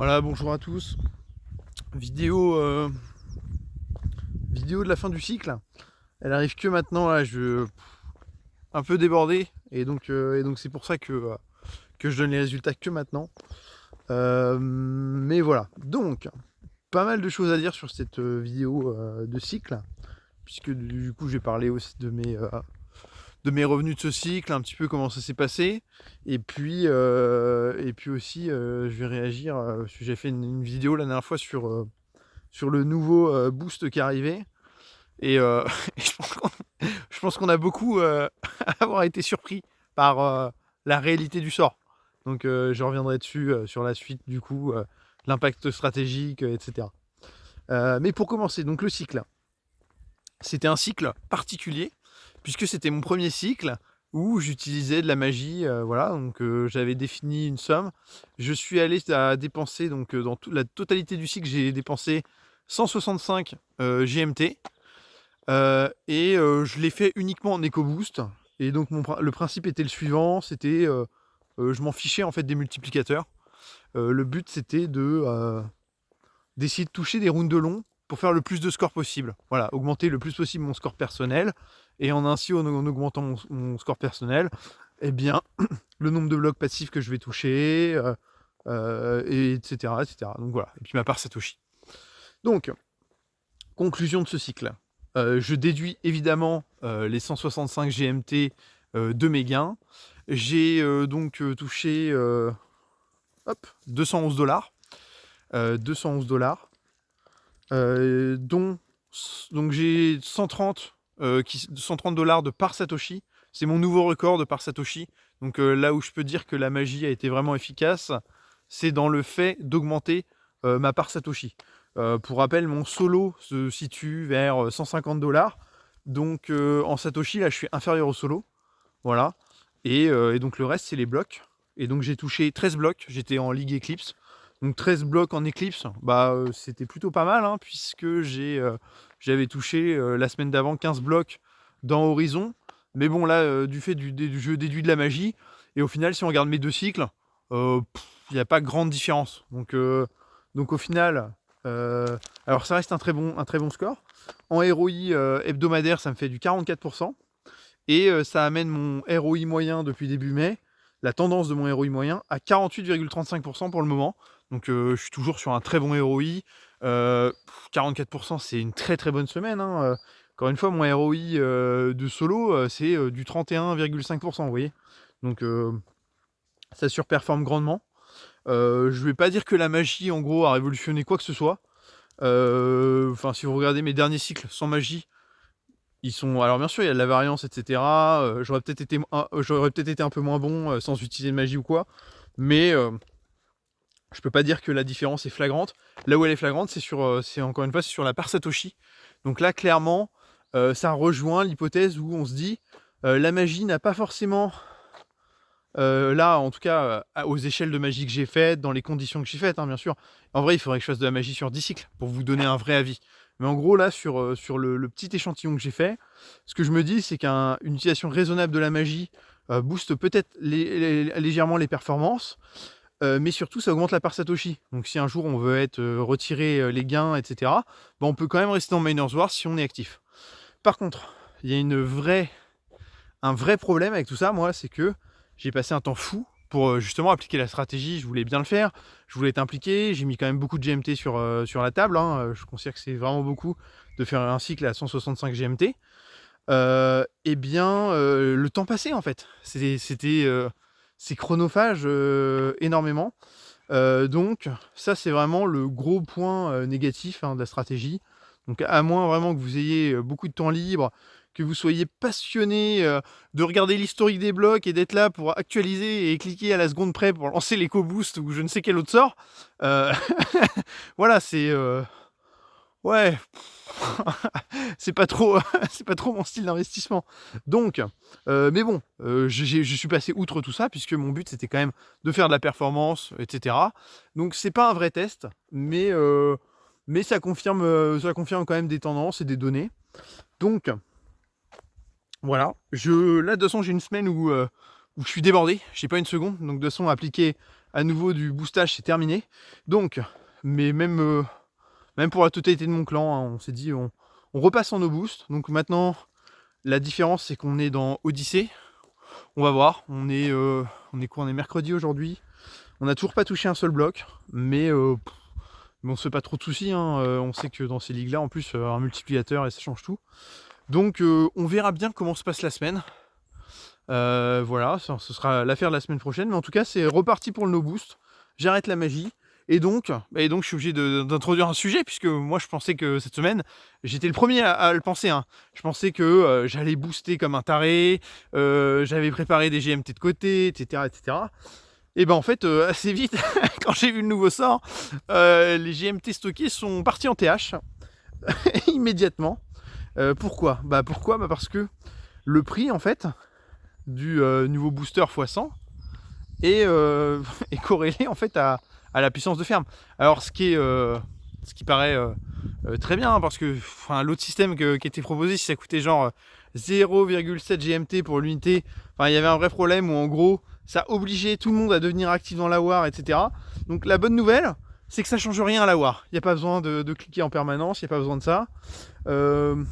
Voilà, bonjour à tous. Vidéo, vidéo de la fin du cycle. Elle arrive que maintenant, là, un peu débordé. Et donc c'est pour ça que je donne les résultats que maintenant. Mais voilà. Donc, pas mal de choses à dire sur cette vidéo de cycle. Puisque du coup, j'ai parlé aussi de mes revenus de ce cycle, un petit peu comment ça s'est passé. Et puis aussi, je vais réagir. J'ai fait une vidéo la dernière fois sur le nouveau boost qui est arrivé. Et, et je pense qu'on a beaucoup avoir été surpris par la réalité du sort. Donc je reviendrai dessus sur la suite du coup, l'impact stratégique, etc. Mais pour commencer, donc le cycle. C'était un cycle particulier, puisque c'était mon premier cycle où j'utilisais de la magie, voilà, donc j'avais défini une somme. Je suis allé à dépenser, donc dans la totalité du cycle, j'ai dépensé 165 GMT, je l'ai fait uniquement en EcoBoost. Et donc le principe était le suivant, c'était, je m'en fichais en fait des multiplicateurs. Le but c'était d'essayer de toucher des rounds de long pour faire le plus de score possible. Voilà, augmenter le plus possible mon score personnel. Et en augmentant mon score personnel, eh bien, le nombre de blocs passifs que je vais toucher, et etc., etc. Donc voilà, et puis ma part Satoshi. Donc, conclusion de ce cycle. Je déduis évidemment les 165 GMT de mes gains. J'ai donc touché hop, 211 dollars. 211 dollars. Dont donc j'ai 130 130 dollars de par Satoshi. C'est mon nouveau record de par Satoshi. Donc là où je peux dire que la magie a été vraiment efficace, c'est dans le fait d'augmenter ma part Satoshi. Pour rappel, mon solo se situe vers 150 dollars. Donc en Satoshi, là, je suis inférieur au solo. Voilà. Et donc le reste, c'est les blocs. Et donc j'ai touché 13 blocs. J'étais en Ligue Eclipse. Donc 13 blocs en Eclipse, bah, c'était plutôt pas mal, hein, puisque j'avais touché la semaine d'avant 15 blocs dans Horizon. Mais bon, là, du fait du jeu déduit de la magie. Et au final, si on regarde mes deux cycles, il n'y a pas grande différence. Donc au final, alors ça reste un très bon score. En ROI hebdomadaire, ça me fait du 44%. Et ça amène mon ROI moyen depuis début mai, la tendance de mon ROI moyen, à 48,35% pour le moment. Donc je suis toujours sur un très bon ROI. 44%, c'est une très bonne semaine, hein. Encore une fois, mon ROI de solo, c'est du 31,5%, vous voyez. Donc ça surperforme grandement. Je vais pas dire que la magie, en gros, a révolutionné quoi que ce soit. Enfin, si vous regardez mes derniers cycles sans magie, ils sont. Alors bien sûr, il y a de la variance, etc. J'aurais peut-être été un peu moins bon sans utiliser de magie ou quoi. Mais je peux pas dire que la différence est flagrante. Là où elle est flagrante, c'est encore une fois, c'est sur la part Satoshi. Donc là, clairement, ça rejoint l'hypothèse où on se dit la magie n'a pas forcément. Là, en tout cas, aux échelles de magie que j'ai faites, dans les conditions que j'ai faites, hein, bien sûr. En vrai, il faudrait que je fasse de la magie sur 10 cycles pour vous donner un vrai avis. Mais en gros, là, sur le petit échantillon que j'ai fait, ce que je me dis, c'est qu'une utilisation raisonnable de la magie booste peut-être légèrement les performances, mais surtout, ça augmente la part Satoshi. Donc si un jour on veut être retirer les gains, etc., bah, on peut quand même rester en Miners War si on est actif. Par contre, il y a un vrai problème avec tout ça, moi, c'est que j'ai passé un temps fou pour justement appliquer la stratégie. Je voulais bien le faire, je voulais être impliqué. J'ai mis quand même beaucoup de GMT sur la table, hein. Je considère que c'est vraiment beaucoup de faire un cycle à 165 GMT. Eh bien, le temps passé en fait. C'est chronophage énormément. Donc, ça, c'est vraiment le gros point négatif, hein, de la stratégie. Donc, à moins vraiment que vous ayez beaucoup de temps libre, que vous soyez passionné de regarder l'historique des blocs et d'être là pour actualiser et cliquer à la seconde près pour lancer l'éco-boost ou je ne sais quel autre sort. Euh, voilà, ouais, c'est pas trop, c'est pas trop mon style d'investissement. Donc, mais bon, je suis passé outre tout ça puisque mon but c'était quand même de faire de la performance, etc. Donc c'est pas un vrai test, mais ça confirme quand même des tendances et des données. Donc voilà, là de toute façon j'ai une semaine où je suis débordé, j'ai pas une seconde, donc de toute façon à nouveau du boostage, c'est terminé. Donc, mais même pour la totalité de mon clan, hein, on s'est dit on repasse en no boost. Donc maintenant, la différence c'est qu'on est dans Odyssée. On va voir, on est quoi? On est mercredi aujourd'hui. On n'a toujours pas touché un seul bloc, mais on se fait pas trop de soucis, hein. On sait que dans ces ligues là, en plus, un multiplicateur et ça change tout. Donc on verra bien comment se passe la semaine. Voilà, ce sera l'affaire de la semaine prochaine. Mais en tout cas, c'est reparti pour le no boost. J'arrête la magie. Et donc je suis obligé d'introduire un sujet, puisque moi je pensais que cette semaine, j'étais le premier à le penser, hein. Je pensais que j'allais booster comme un taré, j'avais préparé des GMT de côté, etc. etc. Et ben en fait, assez vite, quand j'ai vu le nouveau sort, les GMT stockés sont partis en TH, immédiatement. Pourquoi parce que le prix en fait du nouveau booster x100 est, est corrélé en fait à la puissance de ferme. Alors ce qui paraît très bien, hein, parce que l'autre système qui était proposé, si ça coûtait genre 0,7 GMT pour l'unité, il y avait un vrai problème où en gros ça obligeait tout le monde à devenir actif dans la war, etc. Donc la bonne nouvelle, c'est que ça change rien à la war. Il n'y a pas besoin de cliquer en permanence, il n'y a pas besoin de ça. Je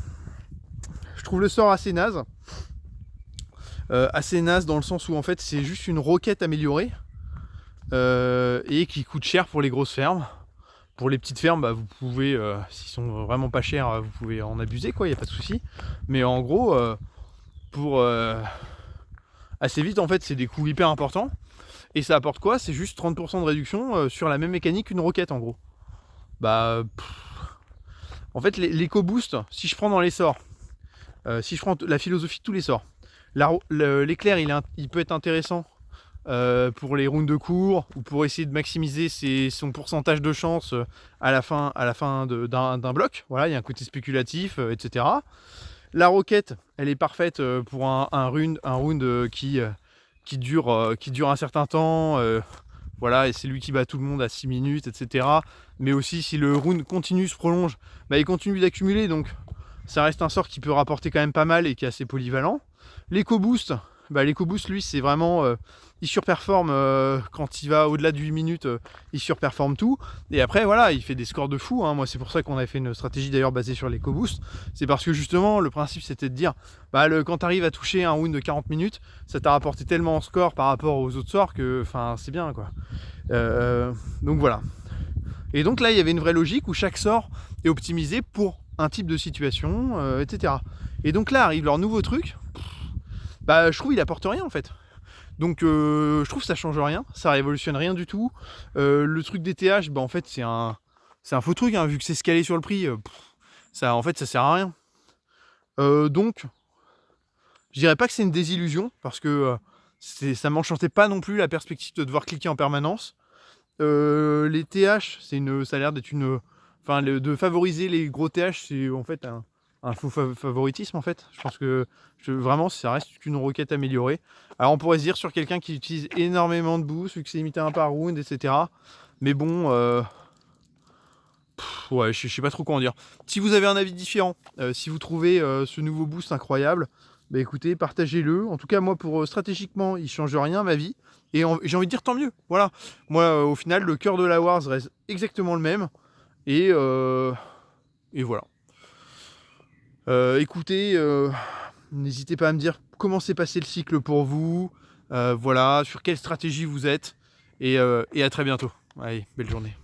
trouve le sort assez naze. Assez naze dans le sens où en fait c'est juste une roquette améliorée et qui coûte cher pour les grosses fermes. Pour les petites fermes, vous pouvez, s'ils sont vraiment pas chers, vous pouvez en abuser, quoi, il n'y a pas de souci. Mais en gros, pour assez vite, en fait, c'est des coûts hyper importants. Et ça apporte quoi? C'est juste 30% de réduction sur la même mécanique qu'une roquette, en gros. En fait, l'éco-boost, si je prends dans les sorts, si je prends la philosophie de tous les sorts, l'éclair, il peut être intéressant pour les rounds de cours ou pour essayer de maximiser son pourcentage de chance à la fin d'un bloc. Voilà, il y a un côté spéculatif, etc. La roquette, elle est parfaite pour un round qui dure un certain temps. Voilà, et c'est lui qui bat tout le monde à 6 minutes, etc. Mais aussi, si le round se prolonge, il continue d'accumuler, donc ça reste un sort qui peut rapporter quand même pas mal et qui est assez polyvalent. L'éco-boost, lui, c'est vraiment... il surperforme quand il va au-delà de 8 minutes, il surperforme tout. Et après, voilà, il fait des scores de fou, hein. Moi, c'est pour ça qu'on avait fait une stratégie d'ailleurs basée sur l'éco-boost. C'est parce que justement, le principe, c'était de dire, quand tu arrives à toucher un round de 40 minutes, ça t'a rapporté tellement en score par rapport aux autres sorts que, c'est bien, quoi. Donc voilà. Et donc là, il y avait une vraie logique où chaque sort est optimisé pour un type de situation, etc. Et donc là arrive leur nouveau truc. Je trouve il apporte rien en fait. Donc je trouve que ça change rien, ça révolutionne rien du tout. Le truc des TH, en fait c'est un faux truc, hein, vu que c'est scalé sur le prix. Ça en fait ça sert à rien. Donc je dirais pas que c'est une désillusion parce que ça m'enchantait pas non plus la perspective de devoir cliquer en permanence. Les TH, ça a l'air d'être de favoriser les gros TH, c'est en fait un faux favoritisme en fait. Je pense que vraiment ça reste qu'une requête améliorée. Alors on pourrait se dire sur quelqu'un qui utilise énormément de boost, vu que c'est limité à un par round, etc. Mais bon, ouais, je sais pas trop quoi en dire. Si vous avez un avis différent, si vous trouvez ce nouveau boost incroyable, écoutez, partagez-le. En tout cas, moi, stratégiquement, il change rien à ma vie. Et j'ai envie de dire tant mieux. Voilà. Moi, au final, le cœur de la Wars reste exactement le même. Et voilà. Écoutez, n'hésitez pas à me dire comment s'est passé le cycle pour vous. Voilà, sur quelle stratégie vous êtes. Et à très bientôt. Allez, belle journée.